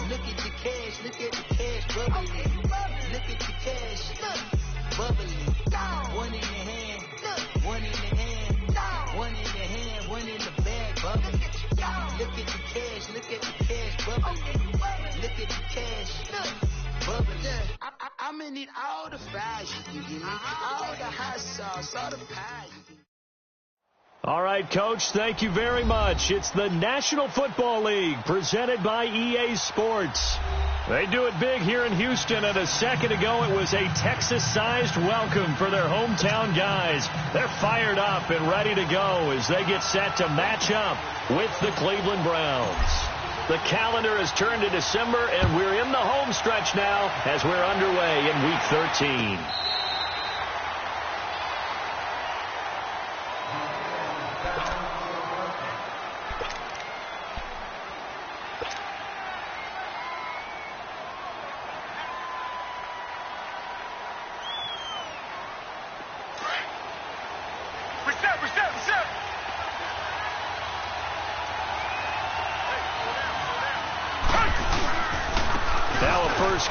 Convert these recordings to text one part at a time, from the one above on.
Look at the cash, bubbling. Look at the cash, bubbling. One in the hand, one in the hand, one in the hand, one in the bag, bubbling. Look at the cash, bubbling. Look at the cash, bubbling. I'm gonna need all the fries you can give me, all the hot sauce, all the pie you can. All right, Coach, thank you very much. It's the National Football League presented by EA Sports. They do it big here in Houston, and a second ago it was a Texas-sized welcome for their hometown guys. They're fired up and ready to go as they get set to match up with the Cleveland Browns. The calendar has turned to December, and we're in the home stretch now as we're underway in Week 13.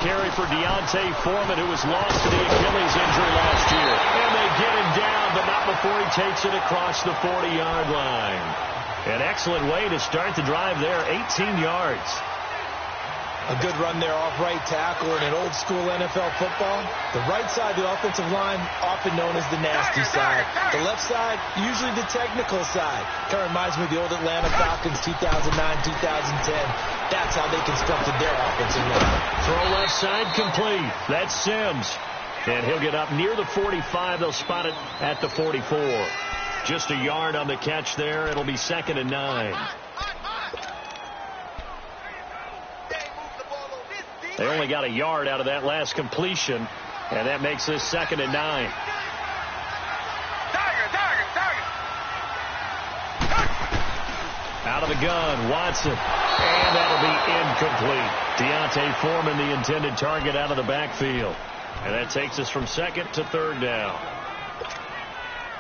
Carry for D'Onta Foreman, who was lost to the Achilles injury last year. And they get him down, but not before he takes it across the 40-yard line. An excellent way to start the drive there, 18 yards. A good run there off right tackle in an old-school NFL football. The right side of the offensive line, often known as the nasty side. The left side, usually the technical side. Kind of reminds me of the old Atlanta Falcons 2009, 2010. That's how they constructed their offensive line. Throw left side complete. That's Sims. And he'll get up near the 45. They'll spot it at the 44. Just a yard on the catch there. It'll be 2nd and 9. They only got a yard out of that last completion, and that makes this 2nd and 9. Out of the gun, Watson. And that'll be incomplete. D'Onta Foreman, the intended target, out of the backfield. And that takes us from 2nd to 3rd down.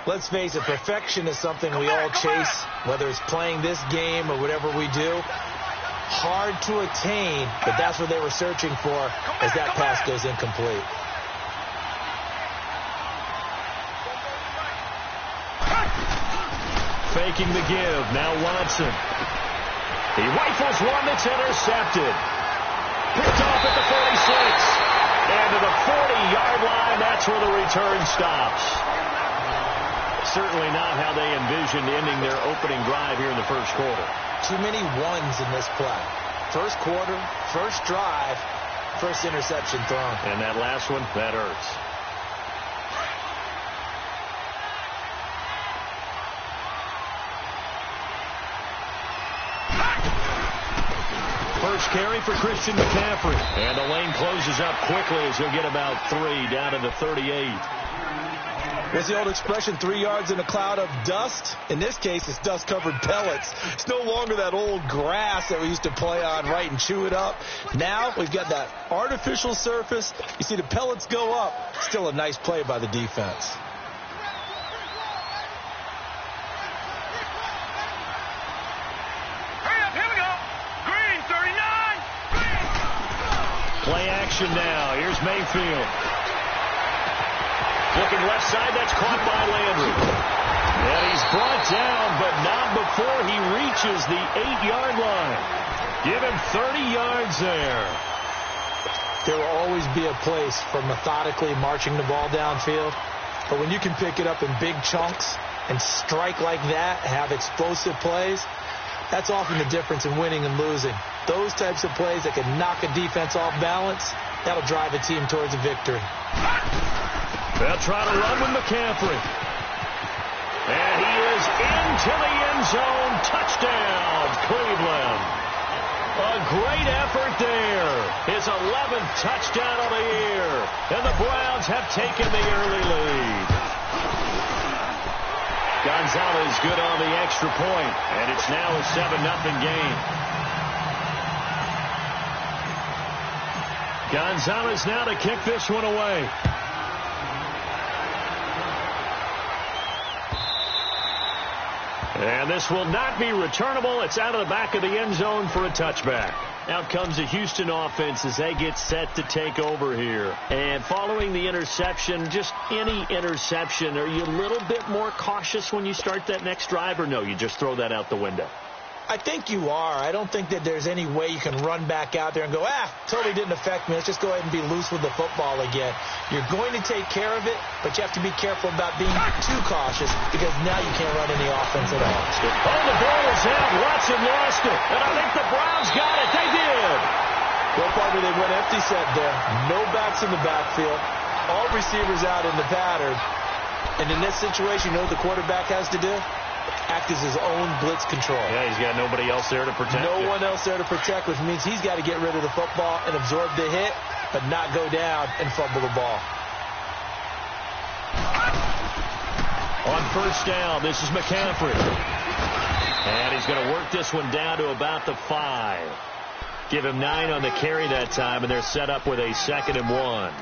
Let's face it, perfection is something we all chase, whether it's playing this game or whatever we do. Hard to attain, but that's what they were searching for as that pass goes incomplete. Faking the give. Now Watson. He rifles one that's intercepted. Picked off at the 46. And to the 40-yard line, that's where the return stops. Certainly not how they envisioned ending their opening drive here in the first quarter. Too many ones in this play. First quarter, first drive, first interception thrown. And that last one, that hurts. First carry for Christian McCaffrey. And the lane closes up quickly as he'll get about 3 down to the 38. What's the old expression, 3 yards in a cloud of dust? In this case, it's dust-covered pellets. It's no longer that old grass that we used to play on, right, and chew it up. Now we've got that artificial surface. You see the pellets go up. Still a nice play by the defense. Play action now. Here's Mayfield. Looking left side. That's caught by Landry. And he's brought down, but not before he reaches the 8-yard line. Give him 30 yards there. There will always be a place for methodically marching the ball downfield. But when you can pick it up in big chunks and strike like that, have explosive plays, that's often the difference in winning and losing. Those types of plays that can knock a defense off balance, that'll drive a team towards a victory. They'll try to run with McCaffrey. And he is into the end zone. Touchdown, Cleveland. A great effort there. His 11th touchdown of the year. And the Browns have taken the early lead. Gonzalez good on the extra point, and it's now a 7-0 game. Gonzalez now to kick this one away. And this will not be returnable. It's out of the back of the end zone for a touchback. Out comes the Houston offense as they get set to take over here. And following the interception, just any interception, are you a little bit more cautious when you start that next drive, or no, you just throw that out the window? I think you are. I don't think that there's any way you can run back out there and go, totally didn't affect me. Let's just go ahead and be loose with the football again. You're going to take care of it, but you have to be careful about being too cautious because now you can't run any offense at all. Oh, the ball is out. Watson lost it. And I think the Browns got it. They did. Well, partner, they went empty set there. No backs in the backfield. All receivers out in the pattern. And in this situation, you know what the quarterback has to do? Act as his own blitz control. Yeah, he's got nobody else there to protect. No one else there to protect, which means he's got to get rid of the football and absorb the hit, but not go down and fumble the ball. On first down, this is McCaffrey. And he's going to work this one down to about the 5. Give him 9 on the carry that time, and they're set up with a 2nd and 1.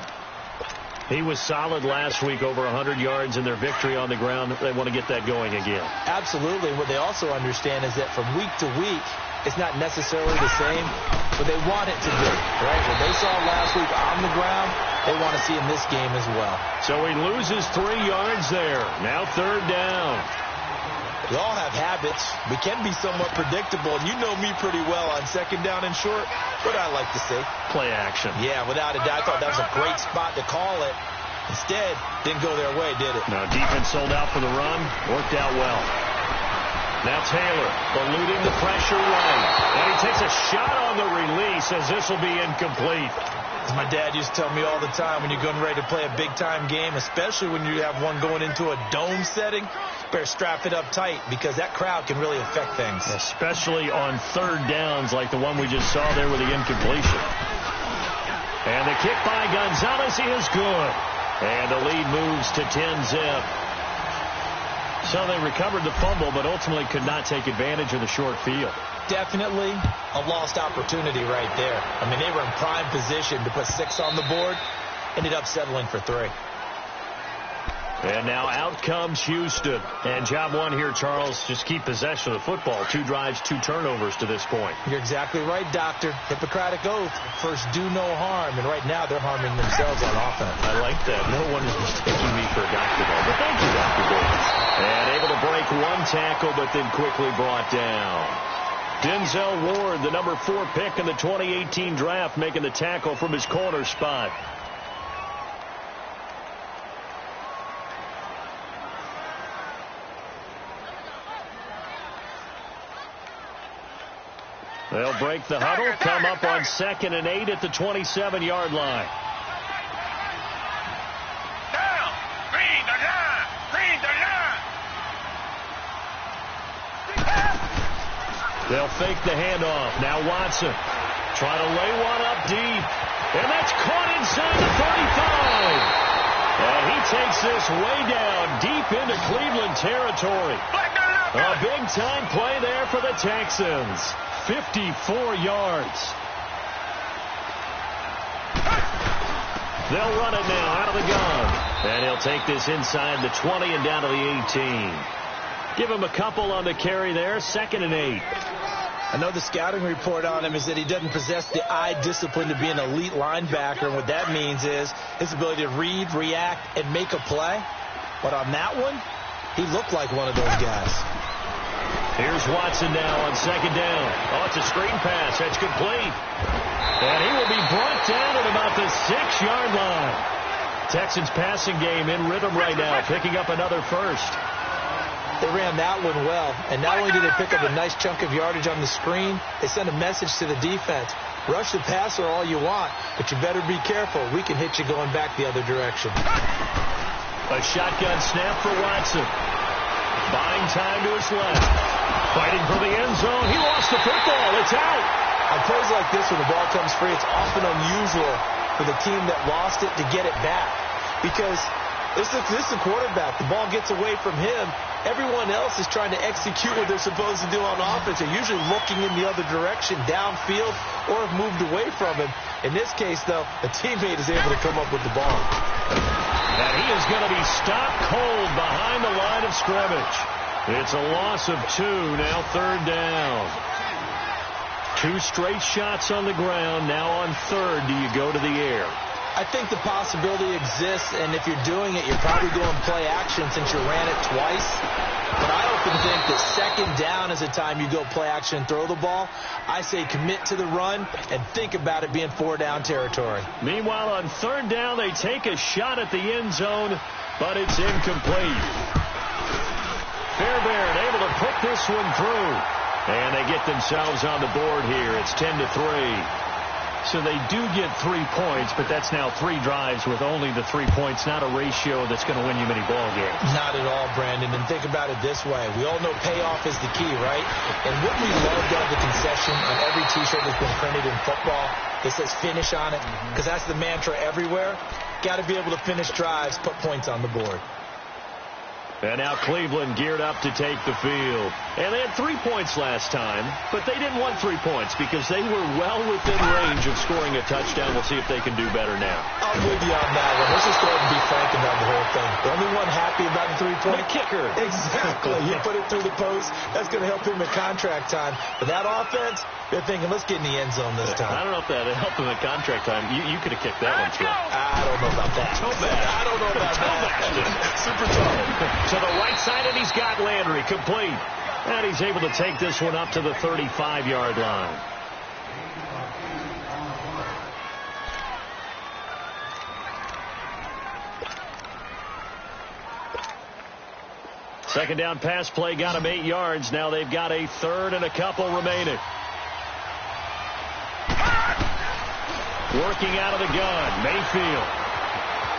He was solid last week, over 100 yards in their victory on the ground. They want to get that going again. Absolutely. What they also understand is that from week to week, it's not necessarily the same, but they want it to be, right? What they saw last week on the ground, they want to see in this game as well. So he loses 3 yards there. Now 3rd down. We all have habits. We can be somewhat predictable, and you know me pretty well on 2nd down and short. What I like to see? Play action. Yeah, without a doubt. I thought that was a great spot to call it. Instead, didn't go their way, did it? Now defense sold out for the run. Worked out well. Now Taylor eluding the pressure right. And he takes a shot on the release as this will be incomplete. As my dad used to tell me all the time, when you're getting ready to play a big-time game, especially when you have one going into a dome setting, better strap it up tight because that crowd can really affect things. Especially on 3rd downs like the one we just saw there with the incompletion. And the kick by Gonzalez is good. And the lead moves to 10-zip. So they recovered the fumble, but ultimately could not take advantage of the short field. Definitely a lost opportunity right there. I mean, they were in prime position to put 6 on the board. Ended up settling for 3. And now out comes Houston. And job 1 here, Charles, just keep possession of the football. 2 drives, 2 turnovers to this point. You're exactly right, Doctor. Hippocratic oath. First, do no harm. And right now, they're harming themselves on offense. I like that. No one is mistaking me for a doctor, though. But thank you, Dr. Davis. And able to break 1 tackle, but then quickly brought down. Denzel Ward, the number 4 pick in the 2018 draft, making the tackle from his corner spot. They'll break the huddle, come up on 2nd and 8 at the 27-yard line. Down! Green the line! Green the line! They'll fake the handoff. Now Watson trying to lay one up deep. And that's caught inside the 35. And he takes this way down deep into Cleveland territory. A big-time play there for the Texans. 54 yards. They'll run it now out of the gun. And he'll take this inside the 20 and down to the 18. Give him a couple on the carry there. 2nd and 8. I know the scouting report on him is that he doesn't possess the eye discipline to be an elite linebacker. And what that means is his ability to read, react, and make a play. But on that one, he looked like one of those guys. Here's Watson now on 2nd down. Oh, it's a screen pass. That's complete. And he will be brought down at about the 6-yard line. Texans passing game in rhythm right now, picking up another first. They ran that one well. And not only did they pick up a nice chunk of yardage on the screen, they sent a message to the defense. Rush the passer all you want, but you better be careful. We can hit you going back the other direction. A shotgun snap for Watson. Buying time to his left. Fighting for the end zone. He lost the football. It's out. On plays like this, when the ball comes free, it's often unusual for the team that lost it to get it back. Because this is the quarterback. The ball gets away from him. Everyone else is trying to execute what they're supposed to do on offense. They're usually looking in the other direction, downfield, or have moved away from him. In this case, though, a teammate is able to come up with the ball. And he is going to be stopped cold behind the line of scrimmage. It's a loss of 2, now 3rd down. 2 straight shots on the ground. Now on third, do you go to the air? I think the possibility exists, and if you're doing it, you're probably going play action since you ran it twice. But I often think that second down is the time you go play action and throw the ball. I say commit to the run and think about it being 4-down territory. Meanwhile, on third down, they take a shot at the end zone, but it's incomplete. Fairbairn able to put this one through. And they get themselves on the board here. It's 10-3. So they do get 3 points, but that's now 3 drives with only the 3 points, not a ratio that's going to win you many ball games. Not at all, Brandon. And think about it this way. We all know payoff is the key, right? And what we love to have the concession on every T-shirt that's been printed in football that says finish on it, because that's the mantra everywhere. Got to be able to finish drives, put points on the board. And now Cleveland geared up to take the field. And they had 3 points last time, but they didn't want 3 points because they were well within range of scoring a touchdown. We'll see if they can do better now. I'm with you on that one. Let's just go ahead and be frank about the whole thing. The only one happy about the 3-point? The kicker. Exactly. You put it through the post. That's going to help him in contract time. But that offense, they're thinking, let's get in the end zone this time. I don't know if that helped him in contract time. You could have kicked that one through. I don't know about that. Toe bad. I don't know about that. Super tough. To the right side, and he's got Landry complete. And he's able to take this one up to the 35-yard line. Second down pass play got him 8 yards. Now they've got a third and a couple remaining. Working out of the gun, Mayfield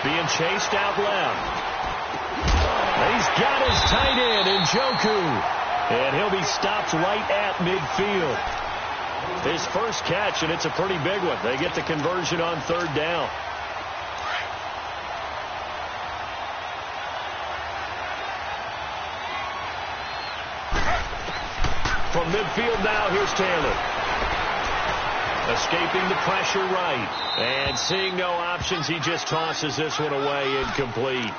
being chased out left. He's got his tight end, Njoku, and he'll be stopped right at midfield. His first catch, and it's a pretty big one. They get the conversion on third down. From midfield now, here's Taylor. Escaping the pressure right. And seeing no options, he just tosses this one away, incomplete.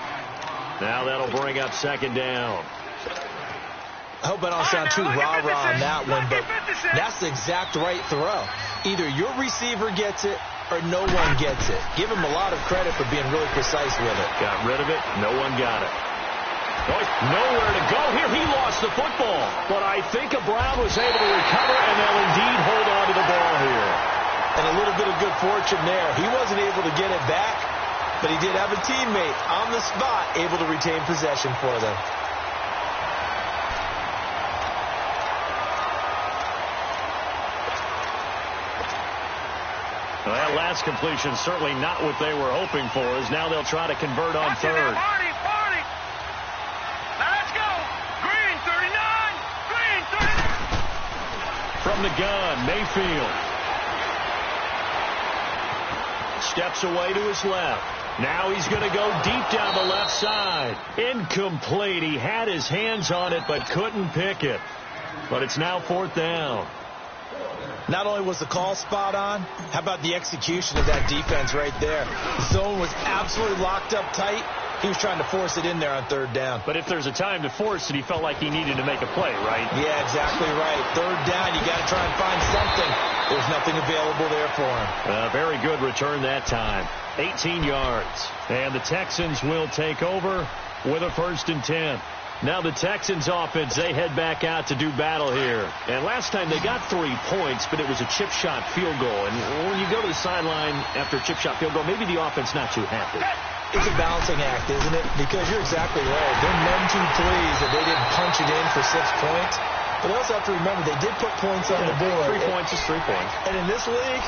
Now that'll bring up second down. I hope I don't sound too rah-rah on that one, but that's the exact right throw. Either your receiver gets it or no one gets it. Give him a lot of credit for being really precise with it. Got rid of it. No one got it. Nowhere to go here. He lost the football. But I think Brown was able to recover, and they'll indeed hold on to the ball here. And a little bit of good fortune there. He wasn't able to get it back, but he did have a teammate on the spot able to retain possession for them. Well, that last completion certainly not what they were hoping for, as now they'll try to convert on third. From the gun, Mayfield steps away to his left. Now he's going to go deep down the left side. Incomplete. He had his hands on it but couldn't pick it. But it's now fourth down. Not only was the call spot on, how about the execution of that defense right there? The zone was absolutely locked up tight. He was trying to force it in there on third down. But if there's a time to force it, he felt like he needed to make a play, right? Yeah, exactly right. Third down, you got to try and find something. There's nothing available there for him. Very good return that time. 18 yards. And the Texans will take over with a 1st and 10. Now the Texans offense, they head back out to do battle here. And last time they got 3 points, but it was a chip shot field goal. And when you go to the sideline after a chip shot field goal, maybe the offense not too happy. It's a balancing act, isn't it? Because you're exactly right. They're none too pleased that they didn't punch it in for 6 points. But they also have to remember they did put points on the board. 3 points is 3 points. And in this league,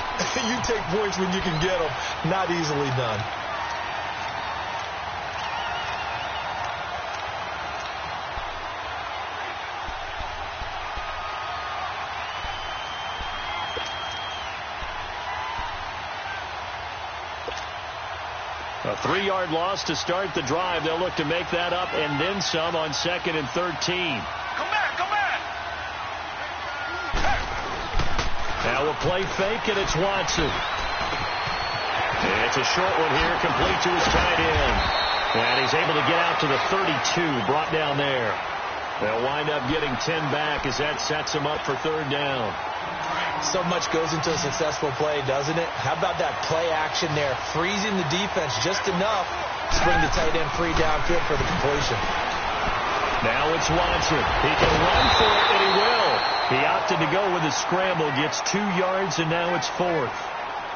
you take points when you can get them. Not easily done. A 3-yard loss to start the drive. They'll look to make that up and then some on 2nd and 13. Come back. Now a play fake, and it's Watson. It's a short one here, complete to his tight end. And he's able to get out to the 32, brought down there. They'll wind up getting 10 back as that sets him up for third down. So much goes into a successful play, doesn't it? How about that play action there, freezing the defense just enough to bring the tight end free downfield for the completion. Now it's Watson. He can run for it, and he will. He opted to go with a scramble, gets 2 yards, and now it's 4th.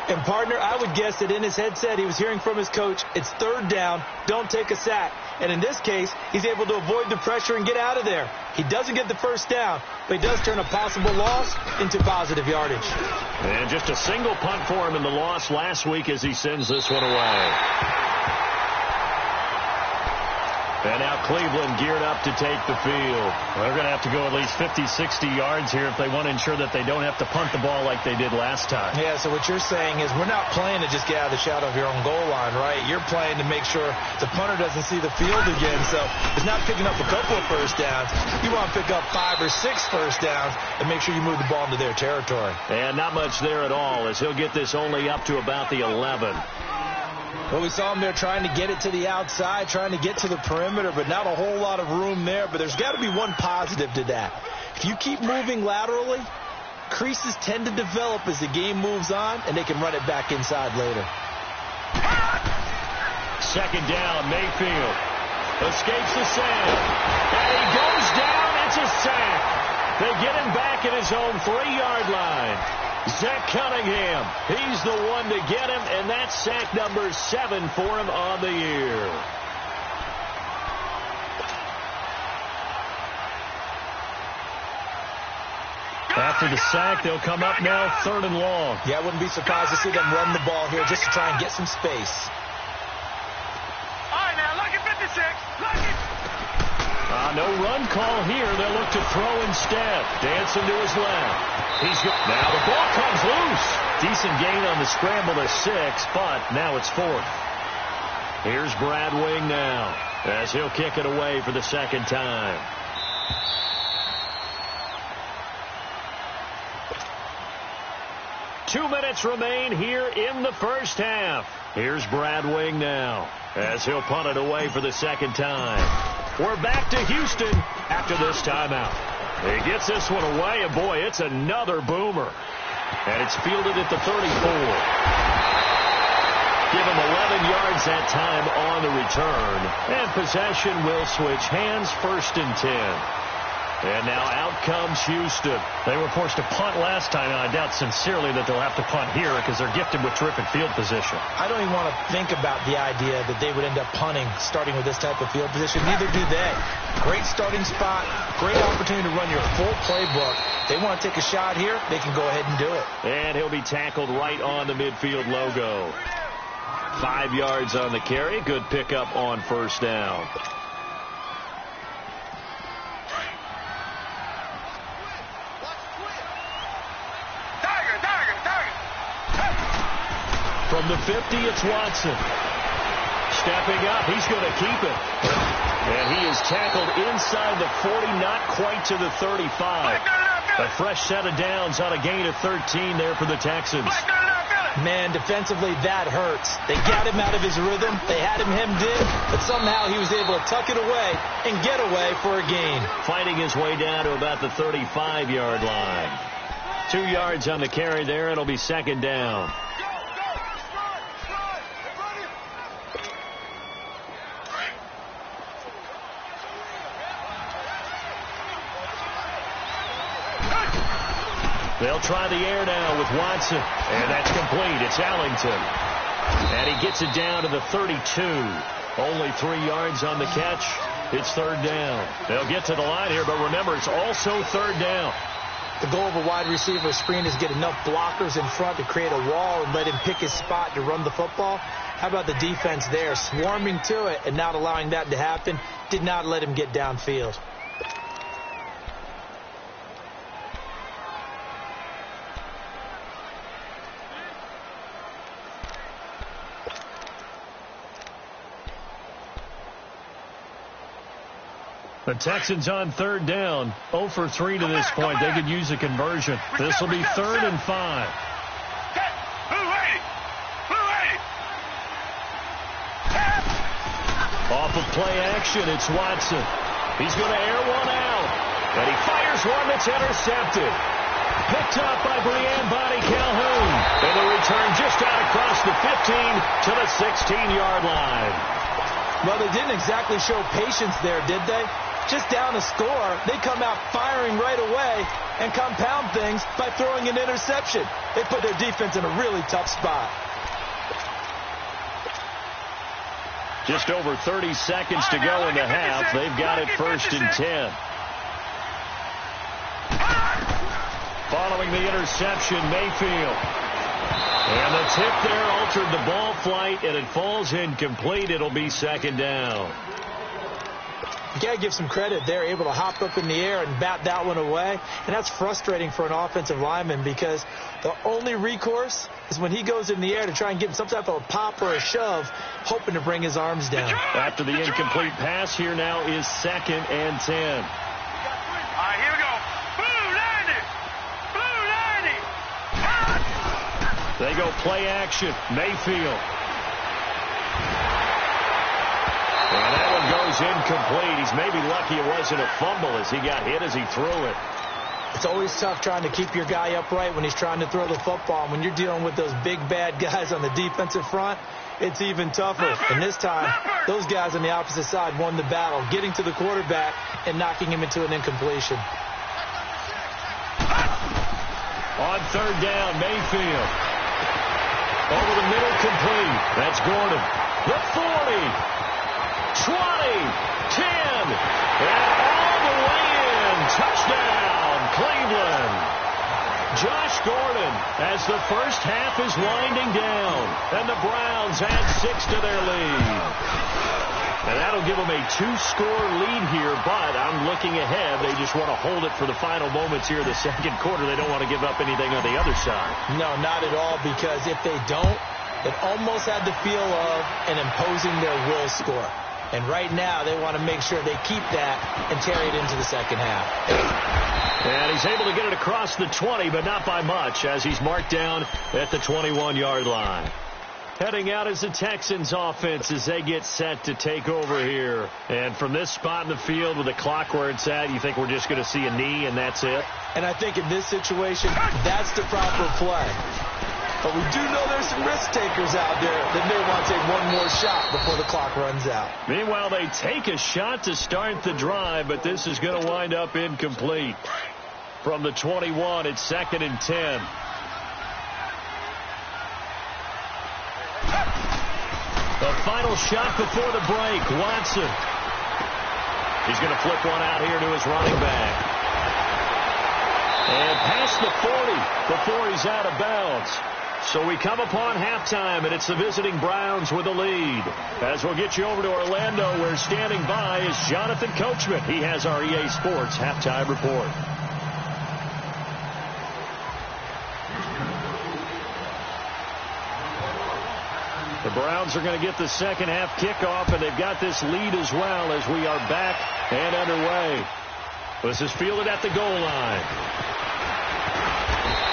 And, partner, I would guess that in his headset he was hearing from his coach, it's 3rd down, don't take a sack. And in this case, he's able to avoid the pressure and get out of there. He doesn't get the 1st down, but he does turn a possible loss into positive yardage. And just a single punt for him in the loss last week as he sends this one away. And now Cleveland geared up to take the field. They're going to have to go at least 50, 60 yards here if they want to ensure that they don't have to punt the ball like they did last time. Yeah, so what you're saying is we're not playing to just get out of the shadow of your own goal line, right? You're playing to make sure the punter doesn't see the field again. So it's not picking up a couple of 1st downs. You want to pick up 5 or 6 1st downs and make sure you move the ball into their territory. And not much there at all as he'll get this only up to about the 11. Well, we saw him there trying to get it to the outside, trying to get to the perimeter, but not a whole lot of room there. But there's got to be one positive to that. If you keep moving laterally, creases tend to develop as the game moves on, and they can run it back inside later. 2nd down, Mayfield escapes the sack, and he goes down. It's a sack. They get him back at his own 3-yard line. Zach Cunningham, he's the one to get him, and that's sack number 7 for him on the year. After the sack, they'll come up now 3rd and long. Yeah, I wouldn't be surprised to see them run the ball here just to try and get some space. All right, now, look at 56. Look at... No run call here. They'll look to throw instead. Dancing to his left. Now the ball comes loose. Decent gain on the scramble to 6, but now it's 4th. Here's Brad Wing now as he'll kick it away for the 2nd time. Two minutes remain here in the 1st half. Here's Brad Wing now as he'll punt it away for the 2nd time. We're back to Houston after this timeout. He gets this one away, and boy, it's another boomer. And it's fielded at the 34. Give him 11 yards that time on the return. And possession will switch hands, 1st and 10. And now out comes Houston. They were forced to punt last time, and I doubt sincerely that they'll have to punt here because they're gifted with terrific field position. I don't even want to think about the idea that they would end up punting starting with this type of field position. Neither do they. Great starting spot, great opportunity to run your full playbook. They want to take a shot here, they can go ahead and do it. And he'll be tackled right on the midfield logo. 5 yards on the carry. Good pickup on 1st down. From the 50, it's Watson. Stepping up, he's going to keep it. And he is tackled inside the 40, not quite to the 35. A fresh set of downs on a gain of 13 there for the Texans. Man, defensively, that hurts. They got him out of his rhythm. They had him hemmed in, but somehow he was able to tuck it away and get away for a gain. Fighting his way down to about the 35-yard line. 2 yards on the carry there. It'll be 2nd down. They'll try the air now with Watson. And that's complete. It's Ellington. And he gets it down to the 32. Only 3 yards on the catch. It's 3rd down. They'll get to the line here, but remember, it's also 3rd down. The goal of a wide receiver screen is get enough blockers in front to create a wall and let him pick his spot to run the football. How about the defense there, swarming to it and not allowing that to happen? Did not let him get downfield. The Texans on 3rd down. 0 for 3 to this point. They could use a conversion. This will be 3rd and 5. Off of play action, it's Watson. He's going to air one out. And he fires one that's intercepted. picked up by Brianne Bonnie Calhoun. And the return just out across the 15 to the 16-yard line. Well, they didn't exactly show patience there, did they? Just down a score, they come out firing right away and compound things by throwing an interception. They put their defense in a really tough spot. Just over 30 seconds to go in the half. They've got it 1st and 10. Following the interception, Mayfield. And the tip there altered the ball flight, and it falls incomplete. It'll be 2nd down. You got to give some credit. They're able to hop up in the air and bat that one away. And that's frustrating for an offensive lineman because the only recourse is when he goes in the air to try and give him some type of a pop or a shove, hoping to bring his arms down. After the incomplete pass, here now is 2nd and 10. All right, here we go. Blue 90. Blue 90. They go play action. Mayfield. And that one goes incomplete. He's maybe lucky it wasn't a fumble as he got hit as he threw it. It's always tough trying to keep your guy upright when he's trying to throw the football. And when you're dealing with those big, bad guys on the defensive front, it's even tougher. And this time, those guys on the opposite side won the battle, getting to the quarterback and knocking him into an incompletion. On 3rd down, Mayfield. Over the middle, complete. That's Gordon. The 40. 20, 10, and all the way in. Touchdown, Cleveland. Josh Gordon, as the first half is winding down, and the Browns add 6 to their lead. And that'll give them a 2-score lead here, but I'm looking ahead. They just want to hold it for the final moments here in the 2nd quarter. They don't want to give up anything on the other side. No, not at all, because if they don't, it almost had the feel of an imposing their will score. And right now, they want to make sure they keep that and carry it into the 2nd half. And he's able to get it across the 20, but not by much, as he's marked down at the 21-yard line. Heading out is the Texans offense as they get set to take over here. And from this spot in the field with the clock where it's at, you think we're just going to see a knee and that's it? And I think in this situation, that's the proper play. But we do know there's some risk takers out there that may want to take one more shot before the clock runs out. Meanwhile, they take a shot to start the drive, but this is going to wind up incomplete. From the 21, it's 2nd and 10. The final shot before the break, Watson. He's going to flip one out here to his running back. And past the 40 before he's out of bounds. So we come upon halftime, and it's the visiting Browns with the lead. As we'll get you over to Orlando, where standing by is Jonathan Coachman. He has our EA Sports halftime report. The Browns are going to get the 2nd half kickoff, and they've got this lead as well as we are back and underway. This is fielded at the goal line.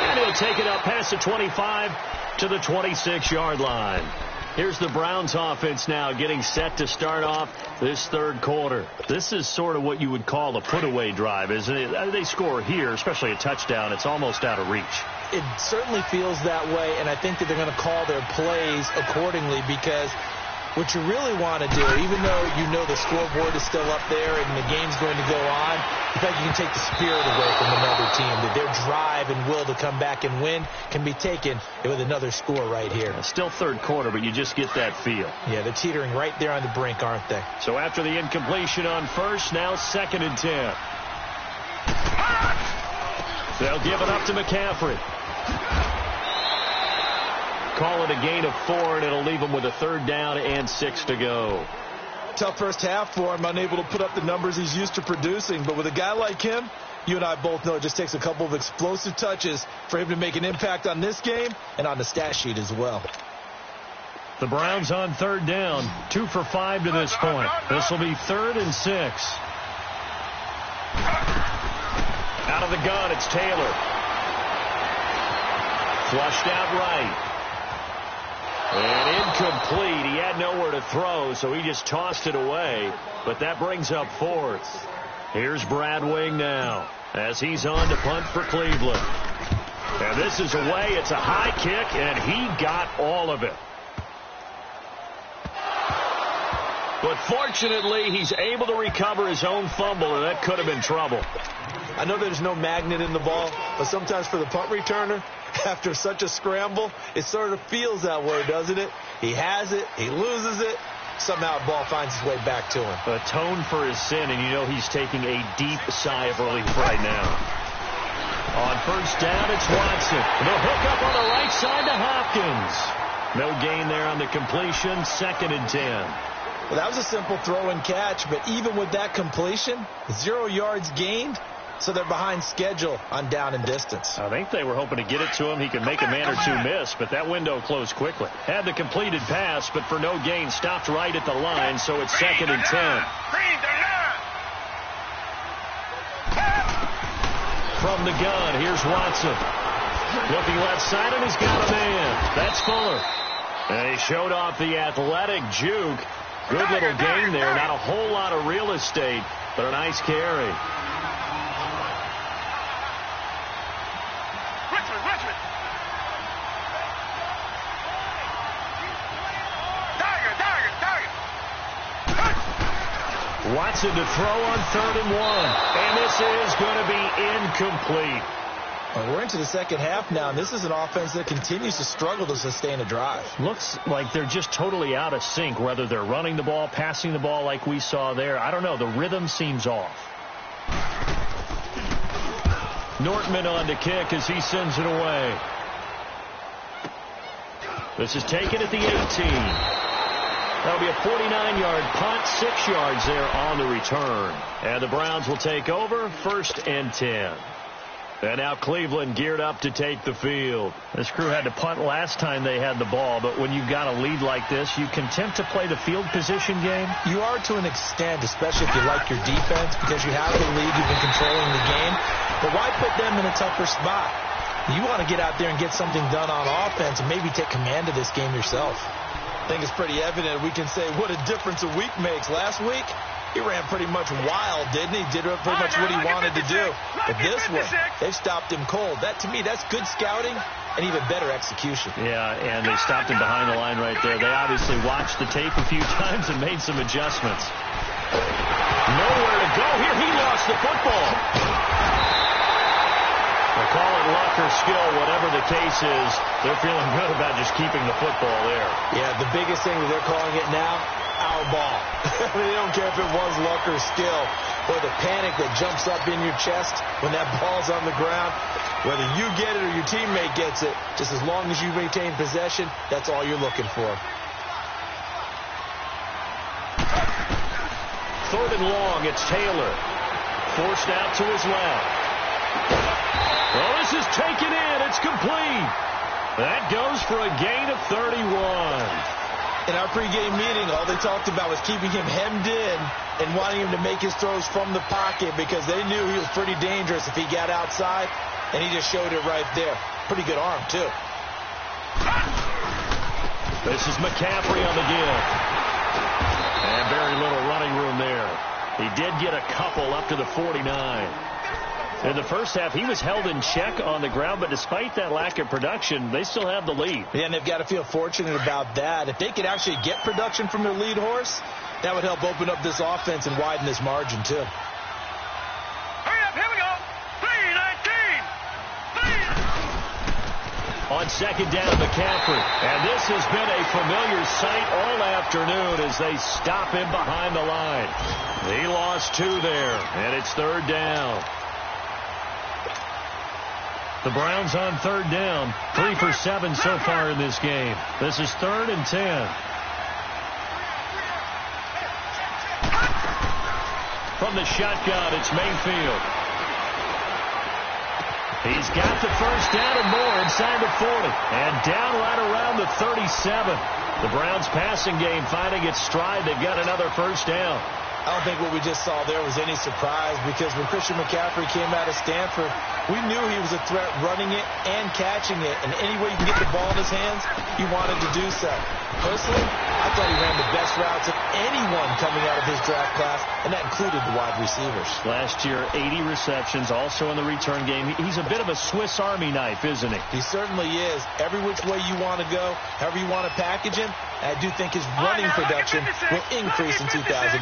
And he'll take it up past the 25 to the 26-yard line. Here's the Browns offense now getting set to start off this 3rd quarter. This is sort of what you would call a put-away drive, isn't it? They score here, especially a touchdown. It's almost out of reach. It certainly feels that way, and I think that they're going to call their plays accordingly because what you really want to do, even though you know the scoreboard is still up there and the game's going to go on, in fact, you can take the spirit away from another team, that their drive and will to come back and win can be taken with another score right here. Still 3rd quarter, but you just get that feel. Yeah, they're teetering right there on the brink, aren't they? So after the incompletion on 1st, now 2nd and 10. They'll give it up to McCaffrey. Call it a gain of 4, and it'll leave him with a 3rd down and 6 to go. Tough first half for him, unable to put up the numbers he's used to producing. But with a guy like him, you and I both know it just takes a couple of explosive touches for him to make an impact on this game and on the stat sheet as well. The Browns on 3rd down, 2 for 5 to this point. This will be 3rd and 6. Out of the gun, it's Taylor. Flushed out right. And incomplete. He had nowhere to throw, so he just tossed it away. But that brings up 4th. Here's Brad Wing now. as he's on to punt for Cleveland. And this is away. It's a high kick, and he got all of it. But fortunately, he's able to recover his own fumble, and that could have been trouble. I know there's no magnet in the ball, but sometimes for the punt returner, after such a scramble, it sort of feels that way, doesn't it? He has it, he loses it, somehow the ball finds its way back to him. Atone for his sin, and you know he's taking a deep sigh of relief right now. On first down, it's Watson. The hook up on the right side to Hopkins. No gain there on the completion, 2nd and 10. Well, that was a simple throw and catch, but even with that completion, 0 yards gained, so they're behind schedule on down and distance. I think they were hoping to get it to him. He could make a man or two miss, but that window closed quickly. Had the completed pass, but for no gain, stopped right at the line, so it's 2nd and 10. From the gun, here's Watson. Looking left side, and he's got a man. That's Fuller. And he showed off the athletic juke. Good little game there. Not a whole lot of real estate, but a nice carry. Watson to throw on 3rd and 1. And this is going to be incomplete. Well, we're into the second half now, and this is an offense that continues to struggle to sustain a drive. Looks like they're just totally out of sync, whether they're running the ball, passing the ball like we saw there. I don't know. The rhythm seems off. Nortman on to kick as he sends it away. This is taken at the 18. That'll be a 49-yard punt, 6 yards there on the return. And the Browns will take over, 1st and 10. And now Cleveland geared up to take the field. This crew had to punt last time they had the ball, but when you've got a lead like this, you content to play the field position game? You are to an extent, especially if you like your defense, because you have the lead, you've been controlling the game. But why put them in a tougher spot? You want to get out there and get something done on offense and maybe take command of this game yourself. I think it's pretty evident. We can say what a difference a week makes. Last week, he ran pretty much wild, didn't he? Did pretty much what he wanted to do. But this one, they've stopped him cold. That, to me, that's good scouting and even better execution. Yeah, and they stopped him behind the line right there. They obviously watched the tape a few times and made some adjustments. Nowhere to go here. He lost the football. They'll call it luck or skill, whatever the case is. They're feeling good about just keeping the football there. Yeah, the biggest thing that they're calling it now, our ball. They don't care if it was luck or skill. Or the panic that jumps up in your chest when that ball's on the ground. Whether you get it or your teammate gets it, just as long as you retain possession, that's all you're looking for. 3rd and long, it's Taylor. Forced out to his left. Well, this is taken in. It's complete. That goes for a gain of 31. In our pregame meeting, all they talked about was keeping him hemmed in and wanting him to make his throws from the pocket because they knew he was pretty dangerous if he got outside, and he just showed it right there. Pretty good arm, too. This is McCaffrey on the give. And very little running room there. He did get a couple up to the 49. In the first half, he was held in check on the ground, but despite that lack of production, they still have the lead. Yeah, and they've got to feel fortunate about that. If they could actually get production from their lead horse, that would help open up this offense and widen this margin, too. Hurry up, here we go. 3-19. On 2nd down, McCaffrey. And this has been a familiar sight all afternoon as they stop him behind the line. He lost 2 there, and it's 3rd down. The Browns on 3rd down, 3 for 7 so far in this game. This is 3rd and 10. From the shotgun, it's Mayfield. He's got the first down and more inside the 40. And down right around the 37. The Browns passing game finding its stride. They've got another first down. I don't think what we just saw there was any surprise because when Christian McCaffrey came out of Stanford, we knew he was a threat running it and catching it. And any way you can get the ball in his hands, he wanted to do so. Personally, I thought he ran the best routes of anyone coming out of his draft class, and that included the wide receivers. Last year, 80 receptions, also in the return game. He's a bit of a Swiss Army knife, isn't he? He certainly is. Every which way you want to go, however you want to package him, I do think his running production will increase in 2018.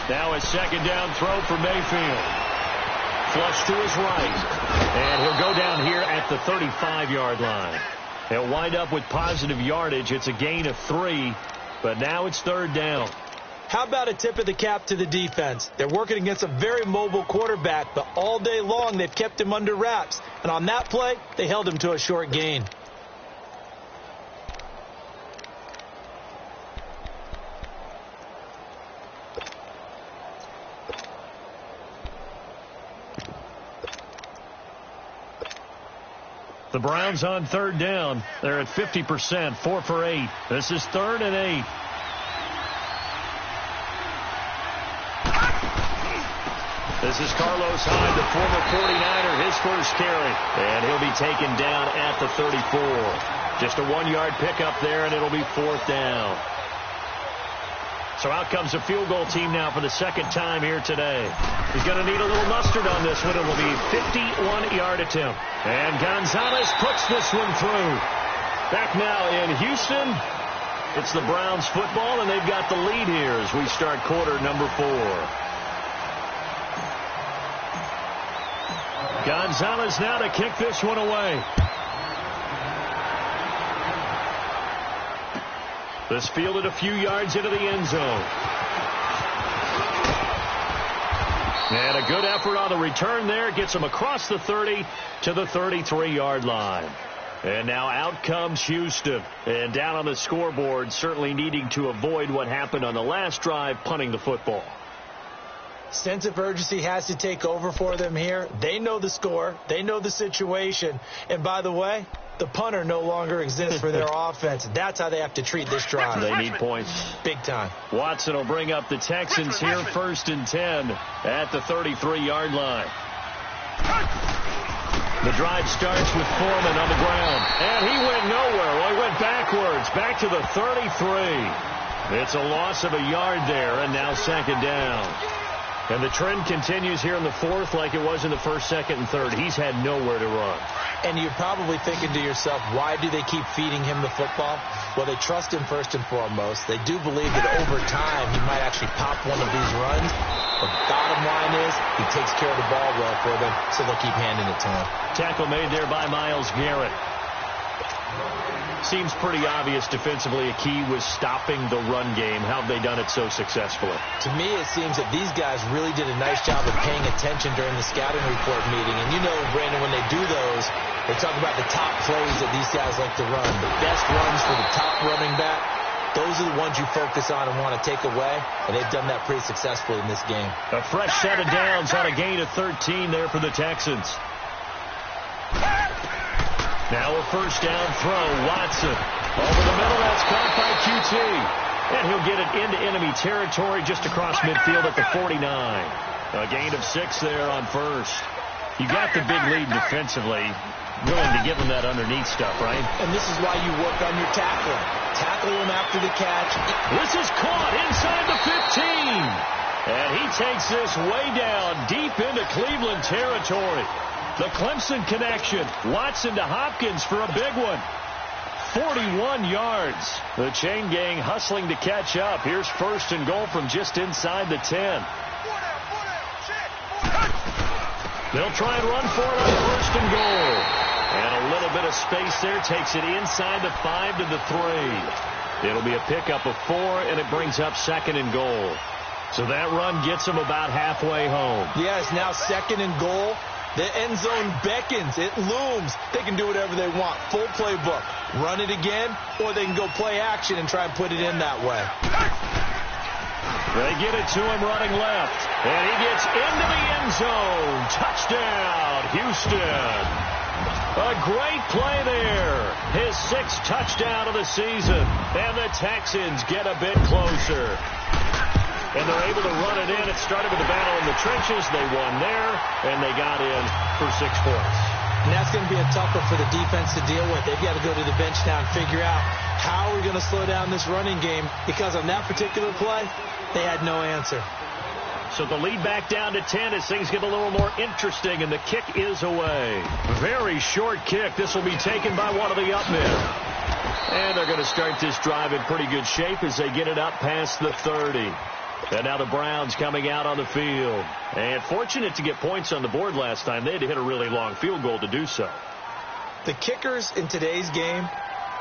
Now a second down throw for Mayfield. Flush to his right. And he'll go down here at the 35-yard line. He'll wind up with positive yardage. It's a gain of 3, but now it's third down. How about a tip of the cap to the defense? They're working against a very mobile quarterback, but all day long they've kept him under wraps. And on that play, they held him to a short gain. The Browns on third down. They're at 50%, 4 for 8. This is 3rd and 8. This is Carlos Hyde, the former 49er, his first carry. And he'll be taken down at the 34. Just a 1-yard pickup there, and it'll be 4th down. So out comes a field goal team now for the second time here today. He's going to need a little mustard on this one. It will be a 51-yard attempt. And Gonzalez puts this one through. Back now in Houston. It's the Browns football, and they've got the lead here as we start quarter number 4. Gonzalez now to kick this one away. This fielded a few yards into the end zone. And a good effort on the return there. Gets him across the 30 to the 33-yard line. And now out comes Houston. And down on the scoreboard, certainly needing to avoid what happened on the last drive, punting the football. Sense of urgency has to take over for them here. They know the score. They know the situation. And by the way, the punter no longer exists for their offense. That's how they have to treat this drive. They need points. Big time. Watson will bring up the Texans here 1st and 10 at the 33-yard line. The drive starts with Foreman on the ground. And he went nowhere. Well, he went backwards. Back to the 33. It's a loss of a yard there, and now second down. And the trend continues here in the 4th like it was in the 1st, 2nd, and 3rd. He's had nowhere to run. And you're probably thinking to yourself, why do they keep feeding him the football? Well, they trust him first and foremost. They do believe that over time he might actually pop one of these runs. But bottom line is he takes care of the ball well for them, so they'll keep handing it to him. Tackle made there by Myles Garrett. Seems pretty obvious defensively a key was stopping the run game. How have they done it so successfully? To me, it seems that these guys really did a nice job of paying attention during the scouting report meeting. And you know, Brandon, when they do those, they talk about the top plays that these guys like to run. The best runs for the top running back, those are the ones you focus on and want to take away. And they've done that pretty successfully in this game. A fresh set of downs on a gain of 13 there for the Texans. Now a first down throw. Watson over the middle. That's caught by QT. And he'll get it into enemy territory just across midfield at the 49. A gain of 6 there on first. You got the big lead defensively. Willing to give him that underneath stuff, right? And this is why you work on your tackling. Tackle him after the catch. This is caught inside the 15. And he takes this way down deep into Cleveland territory. The Clemson connection. Watson to Hopkins for a big one. 41 yards. The chain gang hustling to catch up. Here's 1st and goal from just inside the 10. They'll try and run for it on 1st and goal. And a little bit of space there. Takes it inside the 5 to the 3. It'll be a pickup of 4, and it brings up 2nd and goal. So that run gets them about halfway home. Yes, now 2nd and goal. The end zone beckons. It looms. They can do whatever they want. Full playbook. Run it again, or they can go play action and try and put it in that way. They get it to him running left. And he gets into the end zone. Touchdown, Houston. A great play there. His 6th touchdown of the season. And the Texans get a bit closer. and they're able to run it in. It started with a battle in the trenches. They won there, and they got in for 6 points. And that's going to be a tough one for the defense to deal with. They've got to go to the bench now and figure out how are we going to slow down this running game, because on that particular play, they had no answer. So the lead back down to 10 as things get a little more interesting, and the kick is away. Very short kick. This will be taken by one of the up men. And they're going to start this drive in pretty good shape as they get it up past the 30. And now the Browns coming out on the field. And fortunate to get points on the board last time. They had to hit a really long field goal to do so. The kickers in today's game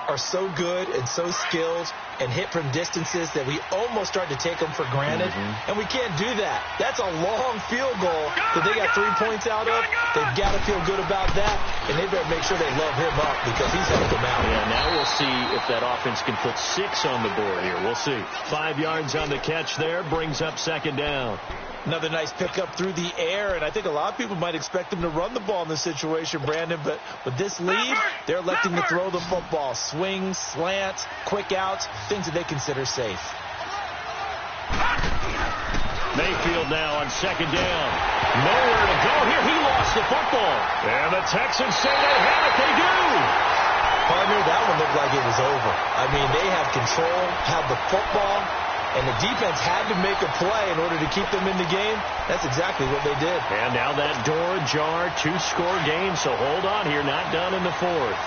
are so good and so skilled and hit from distances that we almost start to take them for granted. And we can't do that. That's a long field goal that they got 3 points out of. They've got to feel good about that, and they better make sure they love him up because he's helped them out. Yeah, now we'll see if that offense can put 6 on the board here. We'll see. 5 yards on the catch there, brings up 2nd down. Another nice pickup through the air, and I think a lot of people might expect them to run the ball in this situation, Brandon, but with this lead, they're electing to throw the football. Swings, slants, quick outs, things that they consider safe. Mayfield now on 2nd down. Nowhere to go here. He lost the football. And the Texans say they have it. They do. Partner, that one looked like it was over. I mean, they had control, had the football, and the defense had to make a play in order to keep them in the game. That's exactly what they did. And now that door ajar, 2-score game. So hold on here, not done in the 4th.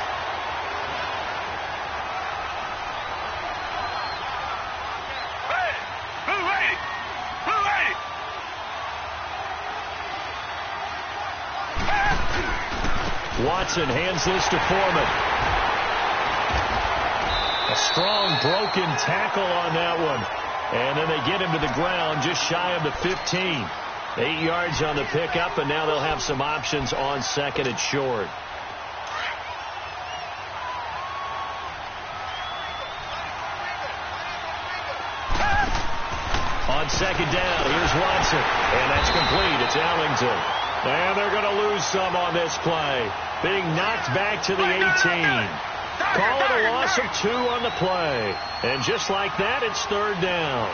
Watson hands this to Foreman. A strong broken tackle on that one. And then they get him to the ground just shy of the 15. 8 yards on the pickup, and now they'll have some options on 2nd and short. On 2nd down, here's Watson. And that's complete. It's Ellington. And they're going to lose some on this play. Being knocked back to the 18. Call it a loss of 2 on the play. And just like that, it's 3rd down.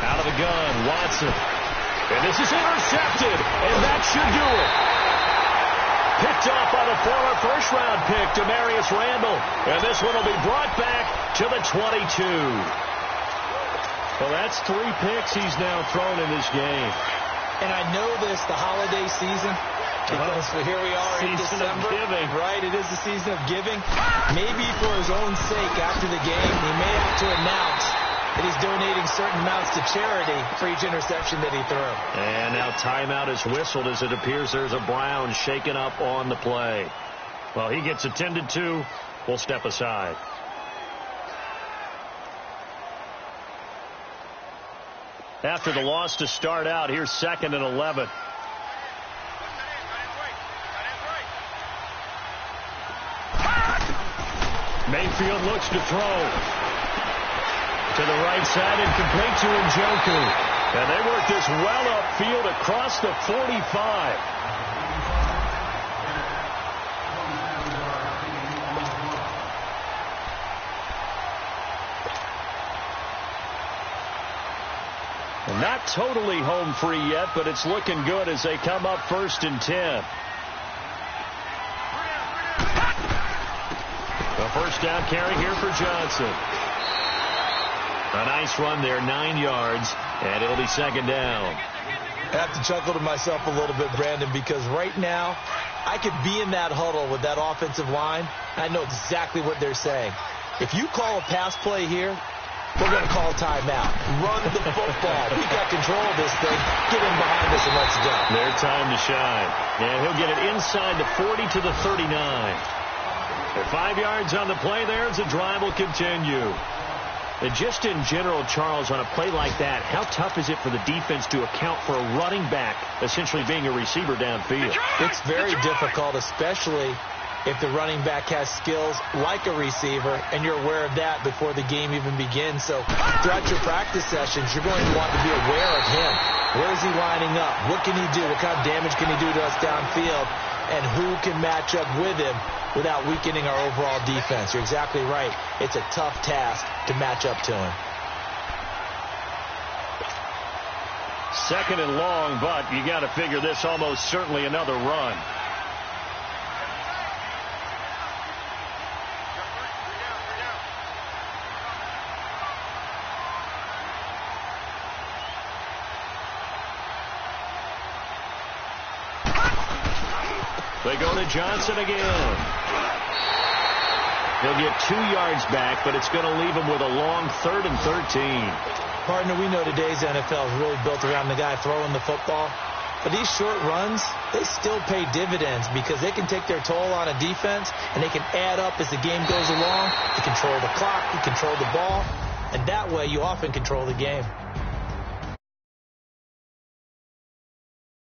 Out of the gun, Watson. And this is intercepted. And that should do it. Picked off by the former first-round pick, Demarius Randall. And this one will be brought back to the 22. Well, that's 3 picks he's now thrown in this game. And I know this, the holiday season, because here we are in December, right? It is the season of giving. Maybe for his own sake after the game, he may have to announce that he's donating certain amounts to charity for each interception that he threw. And now timeout is whistled as it appears there's a Brown shaken up on the play. Well, he gets attended to. We'll step aside. After the loss to start out, here's 2nd and 11. Mayfield looks to throw. To the right side and complete to Njoku. And they work this well upfield across the 45. Not totally home free yet, but it's looking good as they come up 1st and 10. The first down carry here for Johnson. A nice run there, 9 yards, and it'll be 2nd down. I have to chuckle to myself a little bit, Brandon, because right now I could be in that huddle with that offensive line. I know exactly what they're saying. If you call a pass play here, we're going to call a timeout. Run the football. We got control of this thing. Get in behind us and let's go. Their time to shine. And he'll get it inside the 40 to the 39. At 5 yards on the play there as the drive will continue. And just in general, Charles, on a play like that, how tough is it for the defense to account for a running back essentially being a receiver downfield? It's very difficult, especially if the running back has skills like a receiver, and you're aware of that before the game even begins. So throughout your practice sessions, you're going to want to be aware of him. Where is he lining up? What can he do? What kind of damage can he do to us downfield? and who can match up with him without weakening our overall defense. You're exactly right. It's a tough task to match up to him. Second and long, but you got to figure this almost certainly another run. They go to Johnson again. He'll get 2 yards back, but it's going to leave him with a long 3rd and 13. Partner, we know today's NFL is really built around the guy throwing the football. But these short runs, they still pay dividends because they can take their toll on a defense, and they can add up as the game goes along. You control the clock, you control the ball, and that way you often control the game.